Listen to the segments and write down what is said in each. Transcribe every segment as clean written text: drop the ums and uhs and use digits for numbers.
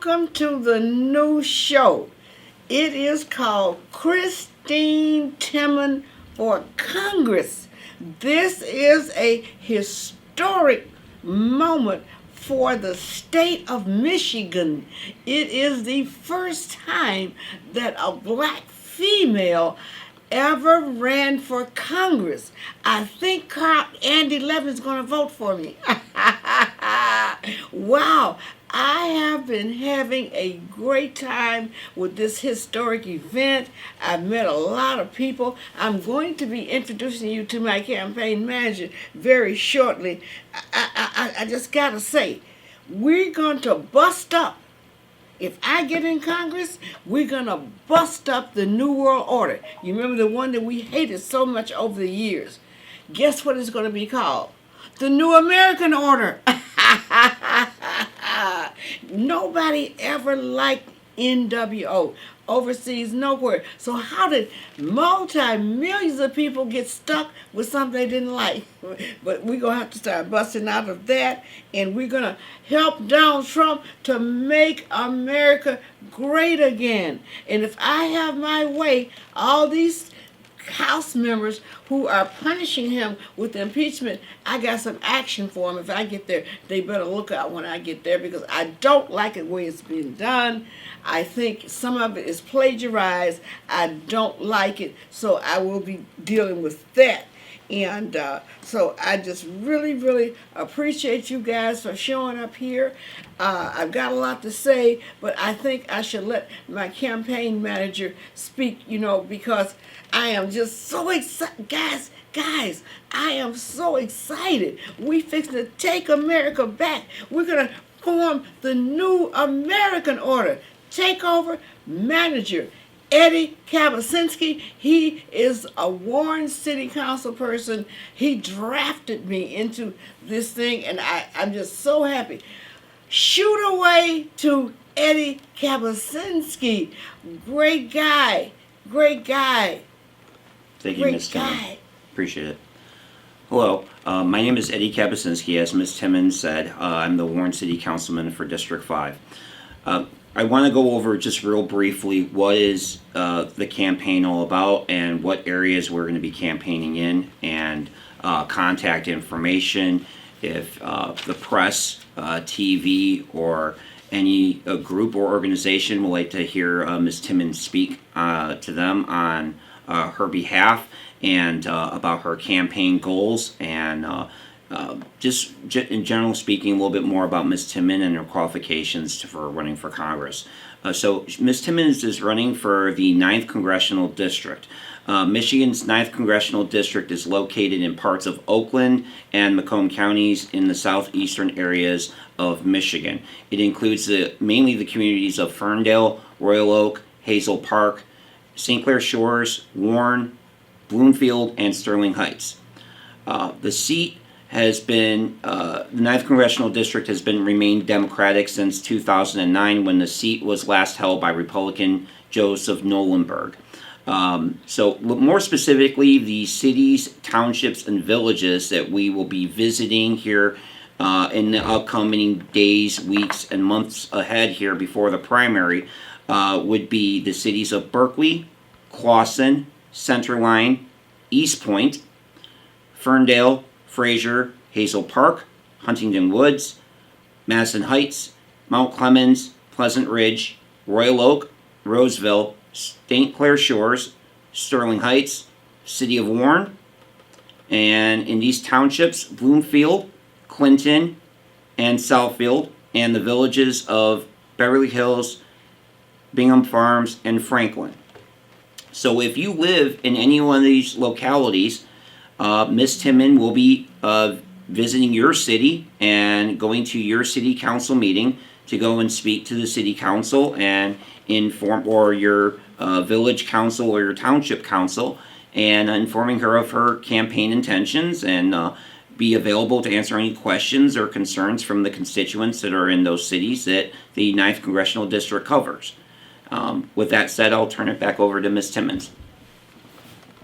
welcome to the new show. It is called Christine Timmon for Congress. This is a historic moment for the state of Michigan. It is the first time that a black female ever ran for Congress. I think Andy Levin's going to vote for me. Wow, I have been having a great time with this historic event. I've met a lot of people. I'm going to be introducing you to my campaign manager very shortly. I just got to say, we're going to bust up. If I get in Congress, we're going to bust up the New World Order. You remember the one that we hated so much over the years? Guess what it's going to be called? The New American Order. Nobody ever liked NWO overseas nowhere. So how did multi-millions of people get stuck with something they didn't like? But we're going to have to start busting out of that, and we're going to help Donald Trump to make America great again. And if I have my way, all these House members who are punishing him with impeachment, I got some action for them if I get there. They better look out when I get there, because I don't like the way it's being done. I think some of it is plagiarized. I don't like it, so I will be dealing with that. And so I just really appreciate you guys for showing up here. I've got a lot to say, but I think I should let my campaign manager speak, because I am just so excited. Guys, I am so excited. We fixing to take America back. We're going to form the New American Order. Takeover manager. Eddie Kabacinski, he is a Warren City Council person. He drafted me into this thing, and I'm just so happy. Shoot away to Eddie Kabacinski. Great guy. Thank you, Ms. Timmon. Appreciate it. Hello, my name is Eddie Kabacinski. As Ms. Timmon said, I'm the Warren City Councilman for District 5. I want to go over just real briefly what is the campaign all about and what areas we're going to be campaigning in, and contact information. If the press, TV, or any group or organization would like to hear Ms. Timmon speak to them on her behalf and about her campaign goals, and just in general speaking, a little bit more about Ms. Timmon and her qualifications for running for Congress. So Ms. Timmon is running for the 9th Congressional District. Michigan's 9th Congressional District is located in parts of Oakland and Macomb counties in the southeastern areas of Michigan. It includes mainly the communities of Ferndale, Royal Oak, Hazel Park, St. Clair Shores, Warren, Bloomfield, and Sterling Heights. The seat has been, the 9th Congressional District has remained Democratic since 2009, when the seat was last held by Republican Joseph Nolenberg. So more specifically, the cities, townships, and villages that we will be visiting here in the upcoming days, weeks, and months ahead here before the primary would be the cities of Berkeley, Clawson, Centerline, East Point, Ferndale, Fraser, Hazel Park, Huntington Woods, Madison Heights, Mount Clemens, Pleasant Ridge, Royal Oak, Roseville, St. Clair Shores, Sterling Heights, City of Warren, and in these townships, Bloomfield, Clinton, and Southfield, and the villages of Beverly Hills, Bingham Farms, and Franklin. So if you live in any one of these localities, Ms. Timmon will be visiting your city and going to your city council meeting to go and speak to the city council and inform, or your village council or your township council, and informing her of her campaign intentions, and be available to answer any questions or concerns from the constituents that are in those cities that the 9th Congressional District covers. With that said, I'll turn it back over to Ms. Timmons.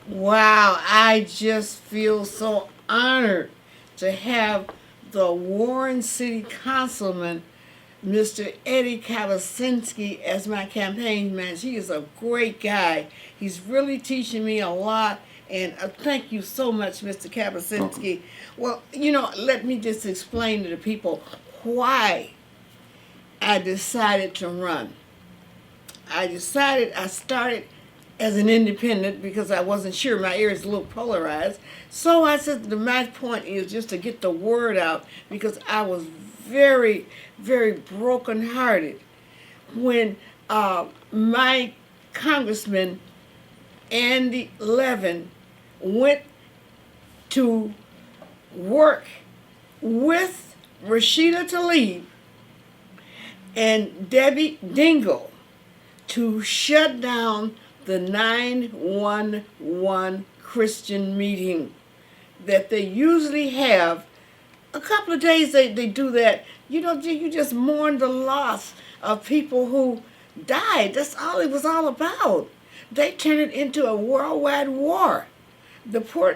Wow, I just feel so honored to have the Warren City Councilman Mr. Eddie Kabacinski as my campaign manager. He is a great guy. He's really teaching me a lot. And thank you so much, Mr. Kabacinski. Well, let me just explain to the people why I decided to run. I started as an independent because I wasn't sure. My ear is a little polarized. So I said my point is just to get the word out because I was very, very brokenhearted when my congressman, Andy Levin, went to work with Rashida Tlaib and Debbie Dingell to shut down the 911 Christian meeting that they usually have. A couple of days they do that. You just mourn the loss of people who died. That's all it was all about. They turned it into a worldwide war.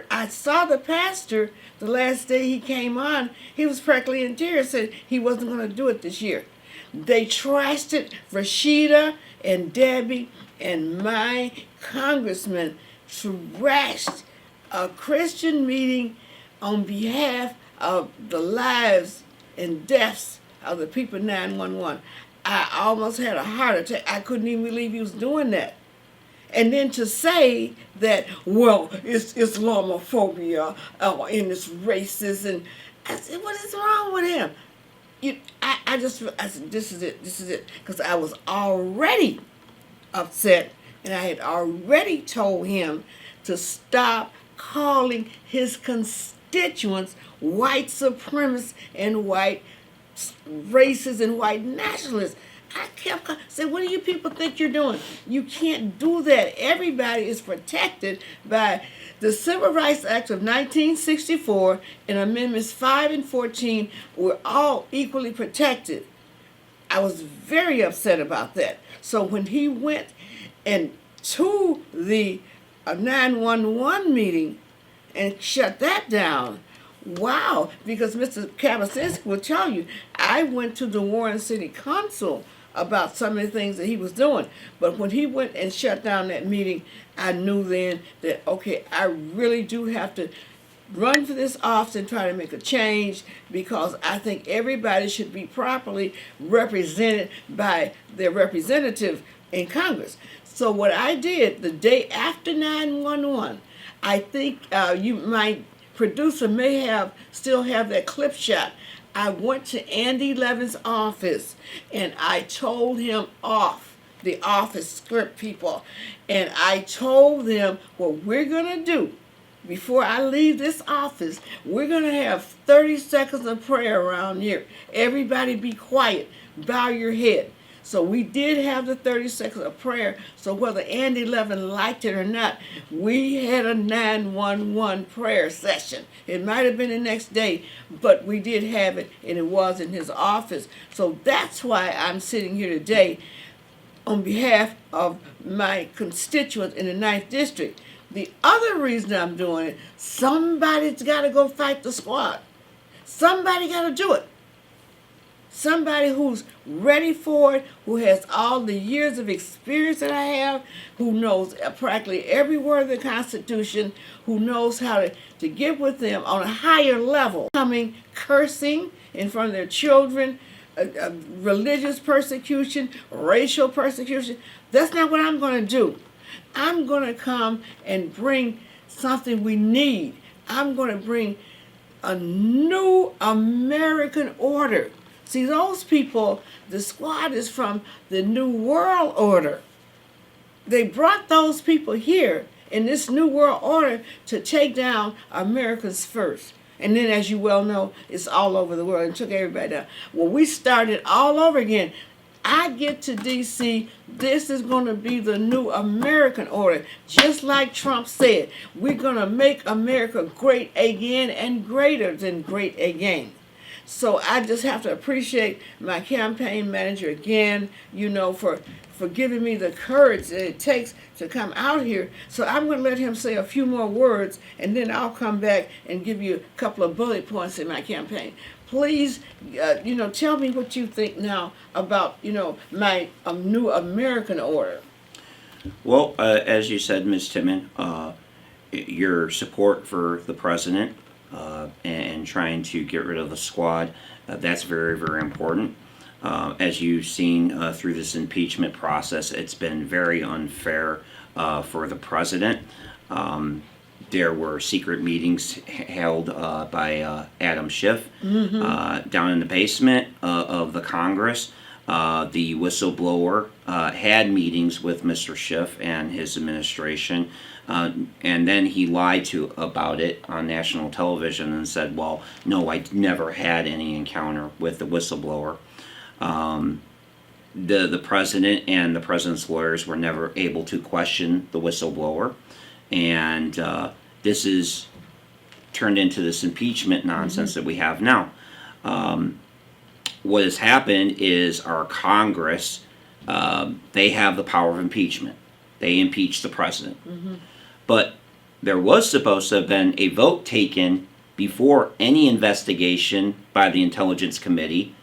I saw the pastor the last day he came on. He was practically in tears, said he wasn't going to do it this year. They trashed it. Rashida and Debbie and my congressman trashed a Christian meeting on behalf of the lives and deaths of the people in 911. I almost had a heart attack. I couldn't even believe he was doing that. And then to say that, well, it's Islamophobia and it's racist, and I said, what is wrong with him? I said, this is it, because I was already upset, and I had already told him to stop calling his constituents white supremacists and white racists and white nationalists. I kept saying, what do you people think you're doing? You can't do that. Everybody is protected by the Civil Rights Act of 1964 and Amendments 5 and 14 were all equally protected. I was very upset about that. So when he went and to the 911 meeting and shut that down, wow, because Mr. Kabacinski will tell you, I went to the Warren City Council about some of the things that he was doing. But when he went and shut down that meeting, I knew then that, okay, I really do have to run for this office and try to make a change because I think everybody should be properly represented by their representative in Congress. So what I did the day after 911, I think my producer may still have that clip shot. I went to Andy Levin's office and I told him off, the office script people, and I told them what we're going to do. Before I leave this office, we're going to have 30 seconds of prayer around here. Everybody be quiet. Bow your head. So we did have the 30 seconds of prayer. So whether Andy Levin liked it or not, we had a 911 prayer session. It might have been the next day, but we did have it, and it was in his office. So that's why I'm sitting here today on behalf of my constituents in the 9th District. The other reason I'm doing it, somebody's got to go fight the squad. Somebody got to do it. Somebody who's ready for it, who has all the years of experience that I have, who knows practically every word of the Constitution, who knows how to get with them on a higher level. Coming, cursing in front of their children, religious persecution, racial persecution. That's not what I'm going to do. I'm going to come and bring something we need. I'm going to bring a new American order. See, those people, the squad is from the New World Order. They brought those people here in this New World Order to take down Americans first. And then, as you well know, it's all over the world and took everybody down. Well, we started all over again. I get to D.C., this is going to be the new American order. Just like Trump said, we're going to make America great again and greater than great again. So I just have to appreciate my campaign manager again, for giving me the courage that it takes to come out here. So I'm going to let him say a few more words, and then I'll come back and give you a couple of bullet points in my campaign. please, tell me what you think now about, my new American order. Well, as you said, Ms. Timmon, your support for the president and trying to get rid of the squad, that's very, very important. As you've seen through this impeachment process, it's been very unfair for the president. There were secret meetings held by Adam Schiff down in the basement of the Congress. The whistleblower had meetings with Mr. Schiff and his administration, and then he lied about it on national television and said, well, no, I never had any encounter with the whistleblower. The president and the president's lawyers were never able to question the whistleblower, and this is turned into this impeachment nonsense that we have now. What has happened is our Congress, they have the power of impeachment. They impeach the president. But there was supposed to have been a vote taken before any investigation by the Intelligence Committee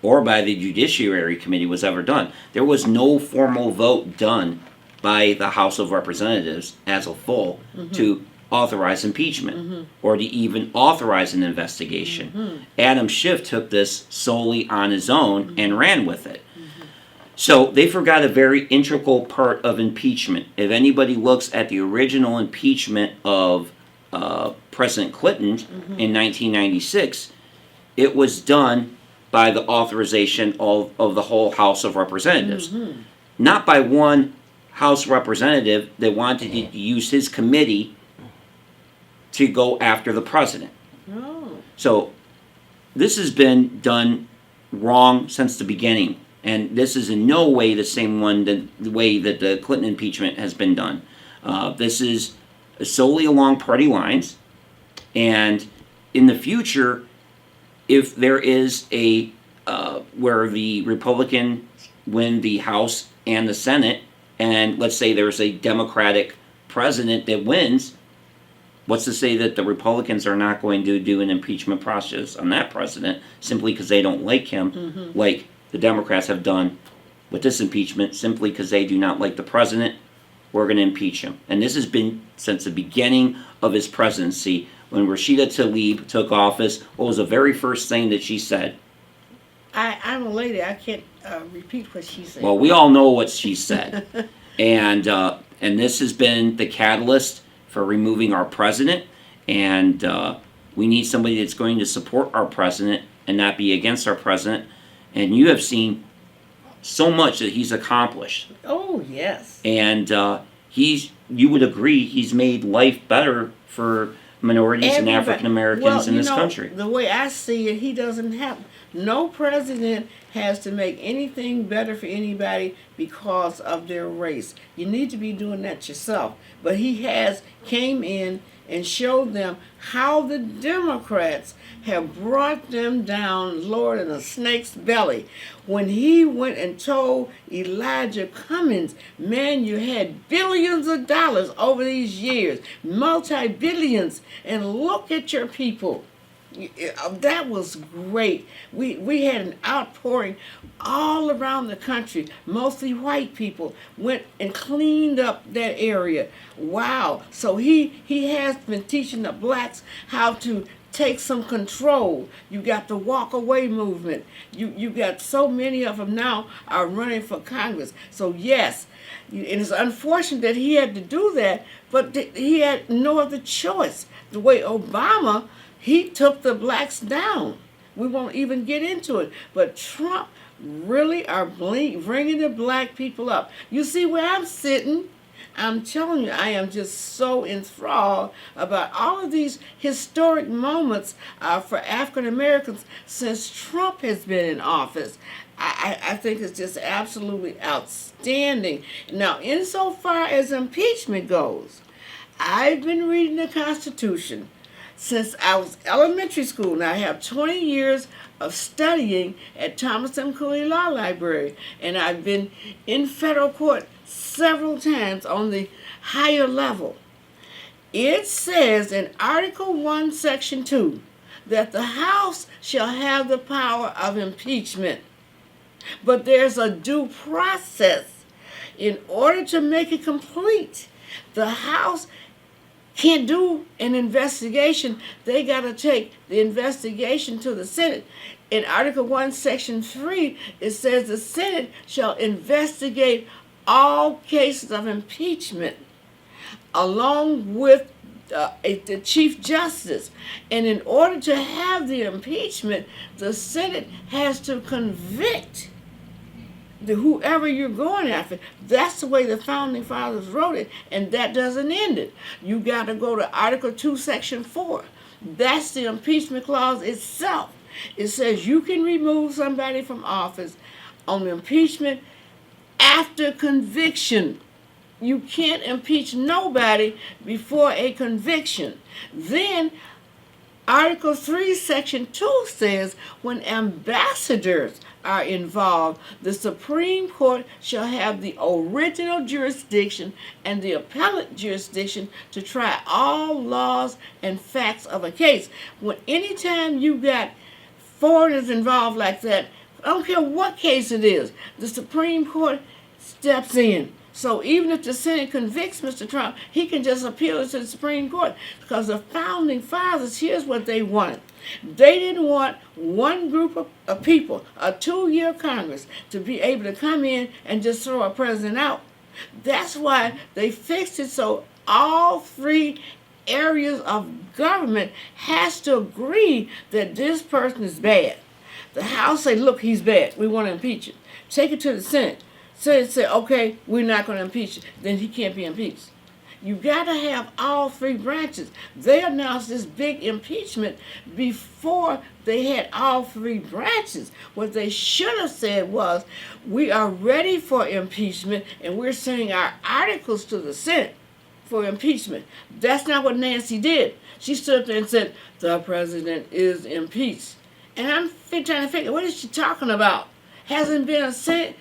or by the Judiciary Committee was ever done. There was no formal vote done by the House of Representatives as a full to authorize impeachment or to even authorize an investigation. Adam Schiff took this solely on his own and ran with it. So they forgot a very integral part of impeachment. If anybody looks at the original impeachment of President Clinton in 1996, it was done by the authorization of the whole House of Representatives, not by one House representative that wanted to use his committee to go after the president. Oh. So this has been done wrong since the beginning, and this is in no way the same the way that the Clinton impeachment has been done. This is solely along party lines, and in the future, if there is a where the Republican win the House and the Senate, and let's say there's a Democratic president that wins, what's to say that the Republicans are not going to do an impeachment process on that president simply because they don't like him, like the Democrats have done with this impeachment, simply because they do not like the president? We're going to impeach him. And this has been since the beginning of his presidency. When Rashida Tlaib took office, what was the very first thing that she said? I'm a lady. I can't repeat what she said. Well, we all know what she said. And this has been the catalyst for removing our president. And we need somebody that's going to support our president and not be against our president. And you have seen so much that he's accomplished. Oh, yes. And you would agree, he's made life better for minorities and African Americans in this country. The way I see it, he doesn't have, no president has to make anything better for anybody because of their race. You need to be doing that yourself. But he came in and showed them how the Democrats have brought them down lower than a snake's belly. When he went and told Elijah Cummings, man, you had billions of dollars over these years, multi-billions, and look at your people. That was great. We had an outpouring all around the country. Mostly white people went and cleaned up that area. Wow. So he has been teaching the blacks how to take some control. You got the walk away movement. You got so many of them now are running for Congress. So yes, and it's unfortunate that he had to do that, but he had no other choice. The way Obama, he took the blacks down. We won't even get into it. But Trump really are bringing the black people up. You see where I'm sitting? I'm telling you, I am just so enthralled about all of these historic moments for African Americans since Trump has been in office. I think it's just absolutely outstanding. Now, insofar as impeachment goes, I've been reading the Constitution since I was elementary school. Now, I have 20 years of studying at Thomas M. Cooley Law Library, and I've been in federal court several times on the higher level. It says in Article 1, Section 2, that the House shall have the power of impeachment. But there's a due process. In order to make it complete, the House can't do an investigation. They got to take the investigation to the Senate. In Article 1, Section 3, it says the Senate shall investigate all cases of impeachment along with the Chief Justice. And in order to have the impeachment, the Senate has to convict whoever you're going after. That's the way the Founding Fathers wrote it, and that doesn't end it. You got to go to Article 2, Section 4. That's the impeachment clause itself. It says you can remove somebody from office on impeachment after conviction. You can't impeach nobody before a conviction. Then Article 3, Section 2 says when ambassadors are involved, the Supreme Court shall have the original jurisdiction and the appellate jurisdiction to try all laws and facts of a case. When anytime you got foreigners involved like that, I don't care what case it is, the Supreme Court steps in. So even if the Senate convicts Mr. Trump, he can just appeal it to the Supreme Court, because the Founding Fathers, here's what they wanted. They didn't want one group of people, a 2-year Congress, to be able to come in and just throw a president out. That's why they fixed it so all 3 areas of government has to agree that this person is bad. The House say, look, he's bad. We want to impeach him. Take it to the Senate. Senate say, okay, we're not going to impeach him. Then he can't be impeached. You got to have all 3 branches. They announced this big impeachment before they had all 3 branches. What they should have said was, we are ready for impeachment and we're sending our articles to the Senate for impeachment. That's not what Nancy did. She stood up there and said, the president is impeached. And I'm trying to figure, what is she talking about? Hasn't been a Senate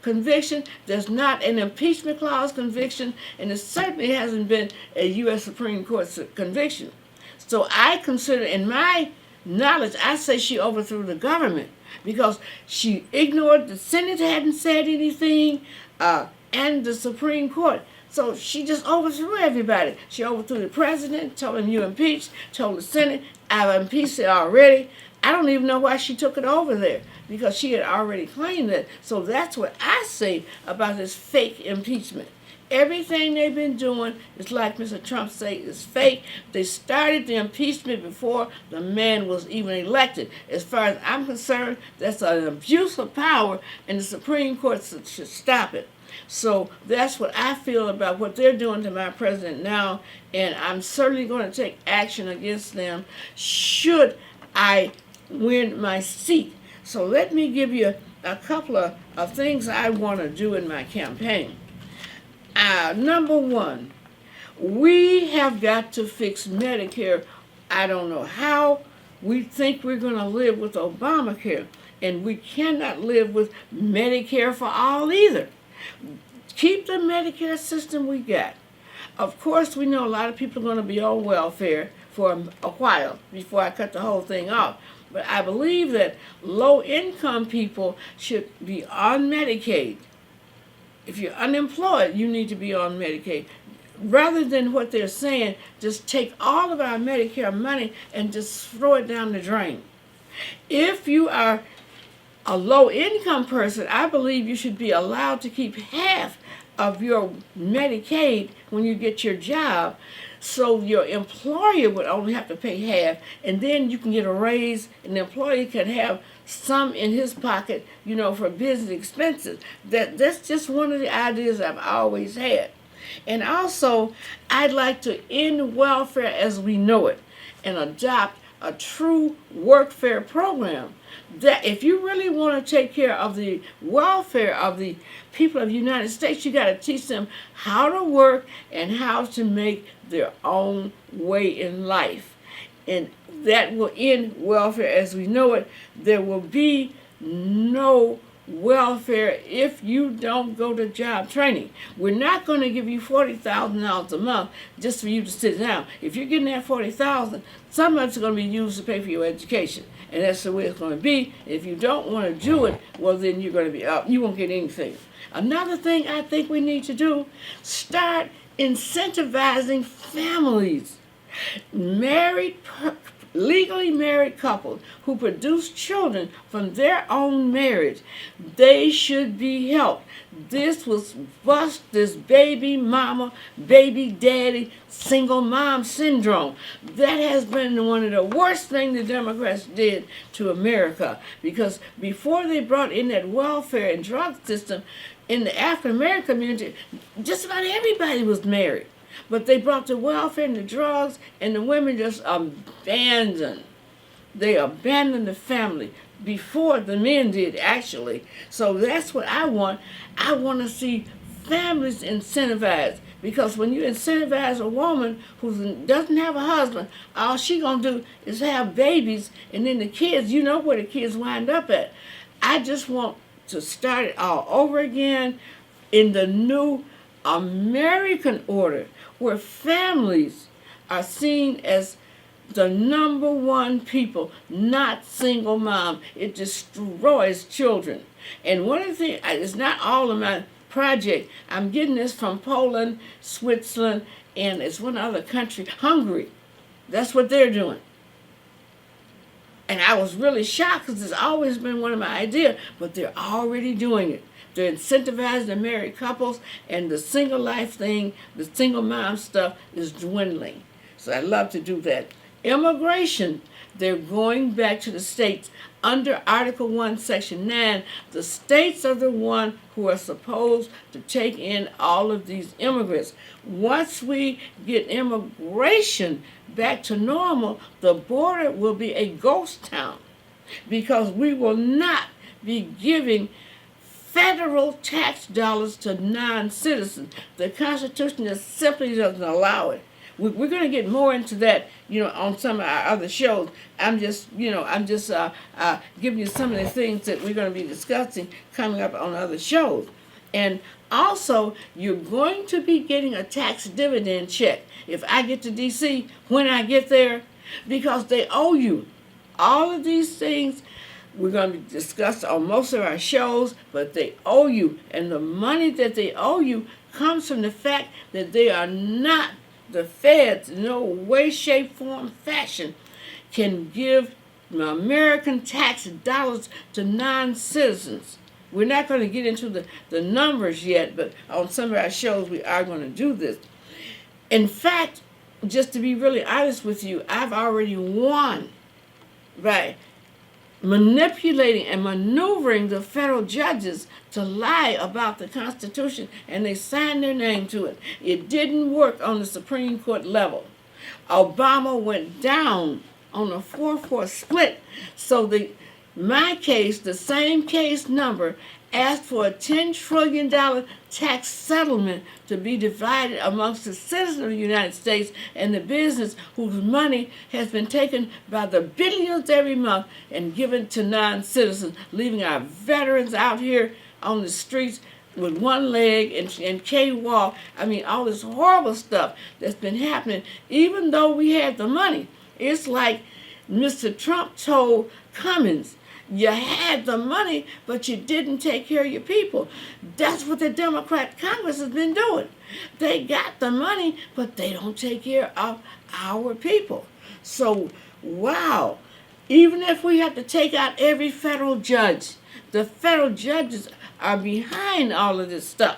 conviction. There's not an impeachment clause conviction, and it certainly hasn't been a U.S. Supreme Court conviction. So I consider, in my knowledge, I say she overthrew the government because she ignored the Senate hadn't said anything, and the Supreme Court. So she just overthrew everybody. She overthrew the president, told him you impeached, told the Senate, I've impeached it already. I don't even know why she took it over there, because she had already claimed it. So that's what I say about this fake impeachment. Everything they've been doing is, like Mr. Trump say, is fake. They started the impeachment before the man was even elected. As far as I'm concerned, that's an abuse of power, and the Supreme Court should stop it. So that's what I feel about what they're doing to my president now, and I'm certainly going to take action against them should I win my seat. So let me give you a couple of things I want to do in my campaign. Number 1, we have got to fix Medicare. I don't know how. We think we're going to live with Obamacare, and we cannot live with Medicare for all either. Keep the Medicare system we got. Of course, we know a lot of people are going to be on welfare for a while before I cut the whole thing off. But I believe that low-income people should be on Medicaid. If you're unemployed, you need to be on Medicaid. Rather than what they're saying, just take all of our Medicare money and just throw it down the drain. If you are a low-income person, I believe you should be allowed to keep half of your Medicaid when you get your job, so your employer would only have to pay half, and then you can get a raise, and the employee can have some in his pocket, for business expenses. That's just one of the ideas I've always had. And also, I'd like to end welfare as we know it and adopt a true workfare program. That if you really want to take care of the welfare of the people of the United States, you got to teach them how to work and how to make their own way in life. And that will end welfare as we know it. There will be no welfare if you don't go to job training. We're not going to give you $40,000 a month just for you to sit down. If you're getting that $40,000, some of it's going to be used to pay for your education, and that's the way it's going to be. If you don't want to do it, well, then you're going to be up. You won't get anything. Another thing I think we need to do: start incentivizing families. Legally married couples who produce children from their own marriage, they should be helped. This was bust this baby mama, baby daddy, single mom syndrome. That has been one of the worst things the Democrats did to America, because before they brought in that welfare and drug system in the African American community, just about everybody was married. But they brought the welfare and the drugs, and the women just abandoned. They abandoned the family before the men did, actually. So that's what I want. I want to see families incentivized, because when you incentivize a woman who doesn't have a husband, all she gonna do is have babies, and then the kids, you know where the kids wind up at. I just want to start it all over again in the new American order, where families are seen as the number one people, not single mom. It destroys children. And one of the things, it's not all of my project. I'm getting this from Poland, Switzerland, and it's one other country, Hungary. That's what they're doing. And I was really shocked, because it's always been one of my ideas, but they're already doing it. They're incentivizing the married couples, and the single life thing, the single mom stuff is dwindling. So I'd love to do that. Immigration, they're going back to the states. Under Article 1, Section 9, the states are the ones who are supposed to take in all of these immigrants. Once we get immigration back to normal, the border will be a ghost town, because we will not be giving federal tax dollars to non-citizens. The Constitution just simply doesn't allow it. We're going to get more into that, on some of our other shows. I'm just giving you some of the things that we're going to be discussing coming up on other shows. And also, you're going to be getting a tax dividend check if I get to D.C., when I get there, because they owe you. All of these things we're going to discuss on most of our shows, but they owe you. And the money that they owe you comes from the fact that they are not, the feds, no way, shape, form, fashion, can give American tax dollars to non-citizens. We're not going to get into the numbers yet, but on some of our shows we are going to do this. In fact, just to be really honest with you, I've already won by manipulating and maneuvering the federal judges to lie about the Constitution, and they signed their name to it. It didn't work on the Supreme Court level. Obama went down on a 4-4 split, so my case, the same case number, asked for a $10 trillion tax settlement to be divided amongst the citizens of the United States and the business whose money has been taken by the billions every month and given to non-citizens, leaving our veterans out here on the streets with one leg and K-Walk. I mean, all this horrible stuff that's been happening, even though we had the money. It's like Mr. Trump told Cummins, you had the money, but you didn't take care of your people. That's what the Democrat Congress has been doing. They got the money, but they don't take care of our people. So, wow. Even if we have to take out every federal judge, the federal judges are behind all of this stuff.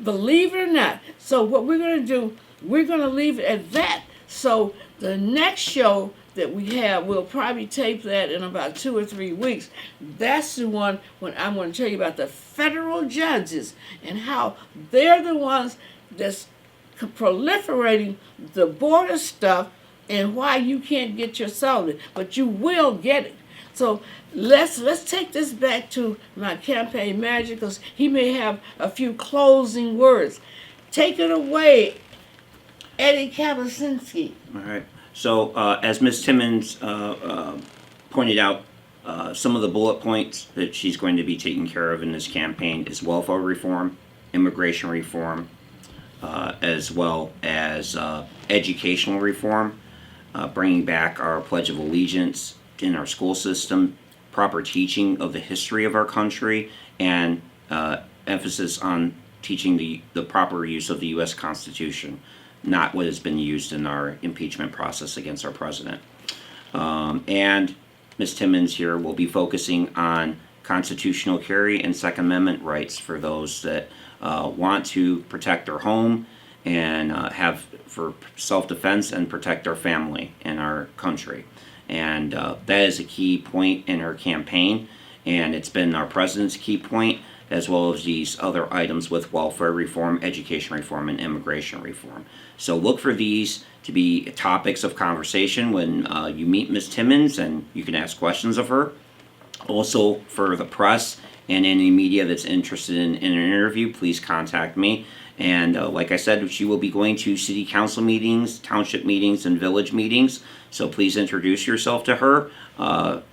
Believe it or not. So what we're going to do, we're going to leave it at that. So the next show that we have, we'll probably tape that in about 2 or 3 weeks. That's the one when I'm going to tell you about the federal judges and how they're the ones that's proliferating the border stuff and why you can't get your salary, but you will get it. So let's take this back to my campaign manager, because he may have a few closing words. Take it away, Eddie Kabacinski. All right. So as Ms. Timmons pointed out, Some of the bullet points that she's going to be taking care of in this campaign is welfare reform, immigration reform, as well as educational reform, bringing back our Pledge of Allegiance in our school system, proper teaching of the history of our country, and emphasis on teaching the proper use of the U.S. Constitution, not what has been used in our impeachment process against our president. And Ms. Timmons here will be focusing on constitutional carry and Second Amendment rights for those that want to protect their home and have for self-defense and protect our family and our country. And that is a key point in her campaign, and it's been our president's key point, as well as these other items with welfare reform, education reform, and immigration reform. So look for these to be topics of conversation when you meet Ms. Timmons, and you can ask questions of her. Also, for the press and any media that's interested in an interview, please contact me. And like I said, she will be going to city council meetings, township meetings, and village meetings. So please introduce yourself to her.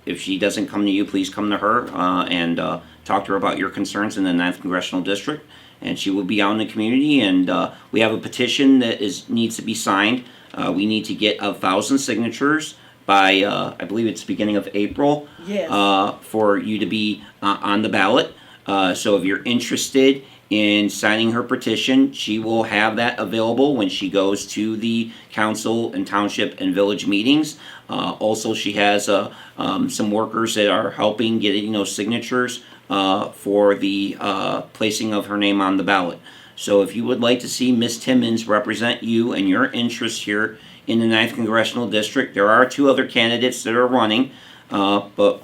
If she doesn't come to you, please come to her and talk to her about your concerns in the 9th Congressional District. And she will be out in the community. And we have a petition that needs to be signed. We need to get 1,000 signatures by, I believe it's beginning of April, Yes. for you to be on the ballot. So if you're interested in signing her petition, she will have that available when she goes to the council and township and village meetings. Also, she has some workers that are helping getting those signatures for the placing of her name on the ballot. So if you would like to see Ms. Timmons represent you and your interests here in the 9th Congressional District, there are 2 other candidates that are running, but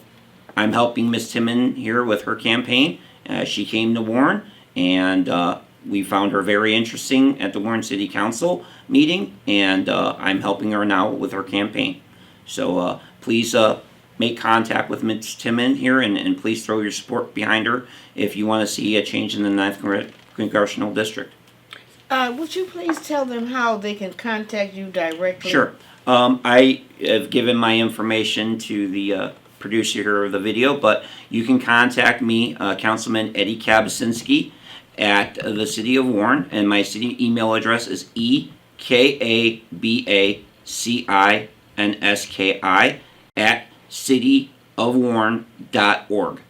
I'm helping Ms. Timmon here with her campaign. She came to Warren, and we found her very interesting at the Warren City Council meeting, and I'm helping her now with her campaign. So please make contact with Ms. Timmon here, and please throw your support behind her if you want to see a change in the 9th Congressional District. Would you please tell them how they can contact you directly? Sure. I have given my information to the producer here of the video, but you can contact me, Councilman Eddie Kabacinski, at the City of Warren, and my city email address is EKABACINSKI at cityofwarren.org.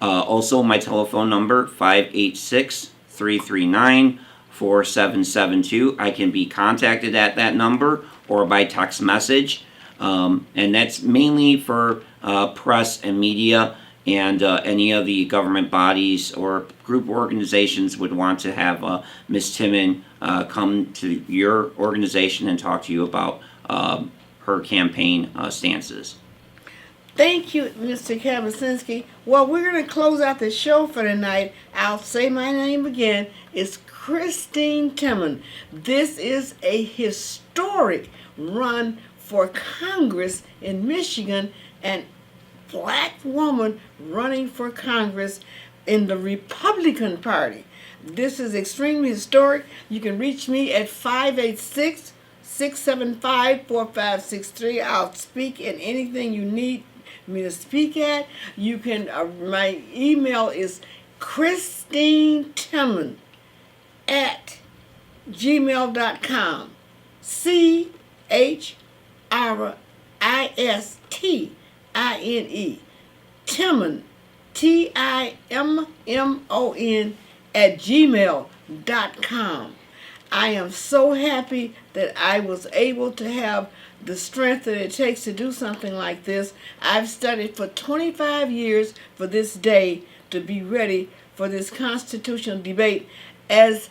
Also, my telephone number, 586-339-4772. I can be contacted at that number or by text message. And that's mainly for press and media, and any of the government bodies or group organizations would want to have Ms. Timmon come to your organization and talk to you about her campaign stances. Thank you, Mr. Kabacinski. Well, we're going to close out the show for tonight. I'll say my name again. It's Christine Timmon. This is a historic run for Congress in Michigan, and black woman running for Congress in the Republican Party. This is extremely historic. You can reach me at 586-675-4563. I'll speak in anything you need me to speak at. You can, my email is christinetimmon at gmail.com. CHRISTINE Timmon, TIMMON at gmail.com. I am so happy that I was able to have the strength that it takes to do something like this. I've studied for 25 years for this day to be ready for this constitutional debate. As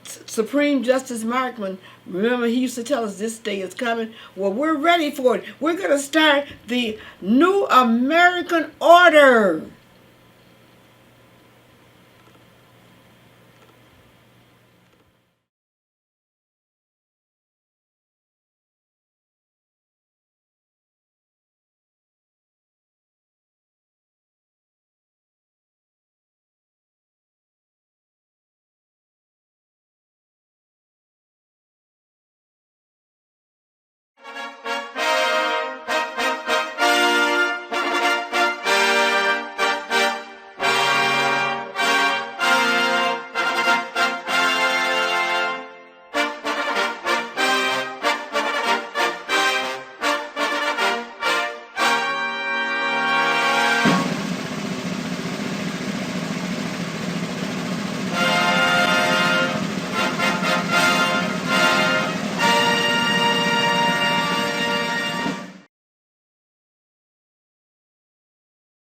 Supreme Justice Markman, remember, he used to tell us this day is coming. Well, we're ready for it. We're going to start the new American order.